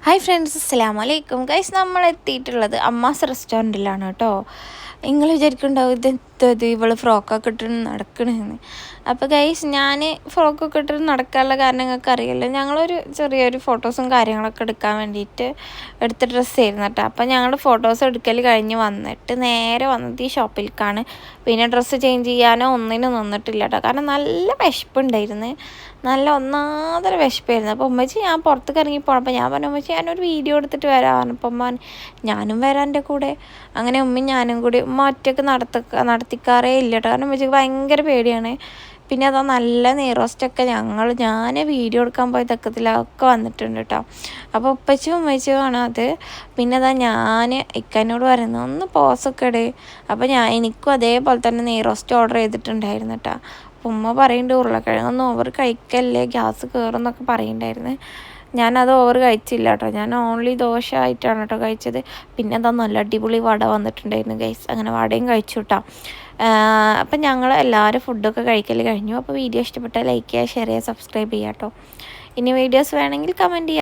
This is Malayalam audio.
ഹായ് ഫ്രണ്ട്സ്, അസ്സലാമു അലൈക്കും. ഗൈസ്, നമ്മൾ എത്തിയിട്ടുള്ളത് അമ്മാസ് റെസ്റ്റോറൻറ്റിലാണ് കേട്ടോ. നിങ്ങൾ വിചാരിക്കുന്നുണ്ടാവും ഇതെന്തത് ഇവൾ ഫ്രോക്കൊക്കെ ഇട്ടിട്ട് നടക്കണമെന്ന്. അപ്പോൾ ഗൈസ്, ഞാൻ ഫ്രോക്കൊക്കെ ഇട്ടിട്ട് നടക്കാനുള്ള കാരണം നിങ്ങൾക്ക് അറിയില്ല. ഞങ്ങളൊരു ചെറിയൊരു ഫോട്ടോസും കാര്യങ്ങളൊക്കെ എടുക്കാൻ വേണ്ടിയിട്ട് എടുത്ത ഡ്രസ്സായിരുന്നു കേട്ടോ. അപ്പോൾ ഞങ്ങൾ ഫോട്ടോസ് എടുക്കൽ കഴിഞ്ഞ് വന്നിട്ട് നേരെ വന്നത് ഈ ഷോപ്പിലേക്കാണ്. പിന്നെ ഡ്രസ്സ് ചേഞ്ച് ചെയ്യാനോ ഒന്നിനും നിന്നിട്ടില്ല കേട്ടോ. കാരണം നല്ല വിശപ്പുണ്ടായിരുന്നു, നല്ല ഒന്നാമതൊരു വിശപ്പായിരുന്നു. അപ്പോൾ ഉമ്മച്ചി ഞാൻ പുറത്തേക്ക് ഇറങ്ങി പോകണം. ഞാൻ പറഞ്ഞു, ഉമ്മച്ചി ഞാനൊരു വീഡിയോ എടുത്തിട്ട് വരാം പറഞ്ഞപ്പോൾ ഉമ്മ ഞാനും വരാം എൻ്റെ കൂടെ. അങ്ങനെ ഉമ്മയും ഞാനും കൂടി. ഉമ്മ ഒറ്റയ്ക്ക് നടത്തിക്കാറേ ഇല്ല കേട്ടോ, കാരണം ഉമ്മച്ചിക്ക് ഭയങ്കര പേടിയാണ്. പിന്നെ അതാ നല്ല നെയ്റോസ്റ്റൊക്കെ ഞാൻ വീഡിയോ എടുക്കാൻ പോയ തക്കത്തിലൊക്കെ വന്നിട്ടുണ്ട് കേട്ടോ. അപ്പോൾ ഉപ്പച്ചും ഉമ്മച്ചുമാണ് അത്. പിന്നെ അതാ ഞാൻ ഇക്കനോട് പറയുന്നത് ഒന്ന് പോസൊക്കെ ഇടേ. അപ്പോൾ എനിക്കും അതേപോലെ തന്നെ നെയ്റോസ്റ്റ് ഓർഡർ ചെയ്തിട്ടുണ്ടായിരുന്നു കേട്ടോ. അപ്പോൾ ഉമ്മ പറയുന്നുണ്ട് ഉരുളക്കിഴങ്ങൊന്നും ഓവർ കഴിക്കല്ലേ, ഗ്യാസ് കയറും എന്നൊക്കെ പറയുന്നുണ്ടായിരുന്നു. ഞാനത് ഓവർ കഴിച്ചില്ല കേട്ടോ. ഞാൻ ഓൺലി ദോശ ആയിട്ടാണ് കേട്ടോ കഴിച്ചത്. പിന്നെ അതാ നല്ല അടിപൊളി വട വന്നിട്ടുണ്ടായിരുന്നു ഗൈസ്. അങ്ങനെ വടയും കഴിച്ചു കേട്ടോ. അപ്പം ഞങ്ങൾ എല്ലാവരും ഫുഡൊക്കെ കഴിക്കൽ കഴിഞ്ഞു. അപ്പോൾ വീഡിയോ ഇഷ്ടപ്പെട്ടാൽ ലൈക്ക് ചെയ്യുക, ഷെയർ ചെയ്യുക, സബ്സ്ക്രൈബ് ചെയ്യുക കേട്ടോ. ഇനി വീഡിയോസ് വേണമെങ്കിൽ കമൻറ്റ് ചെയ്യുക.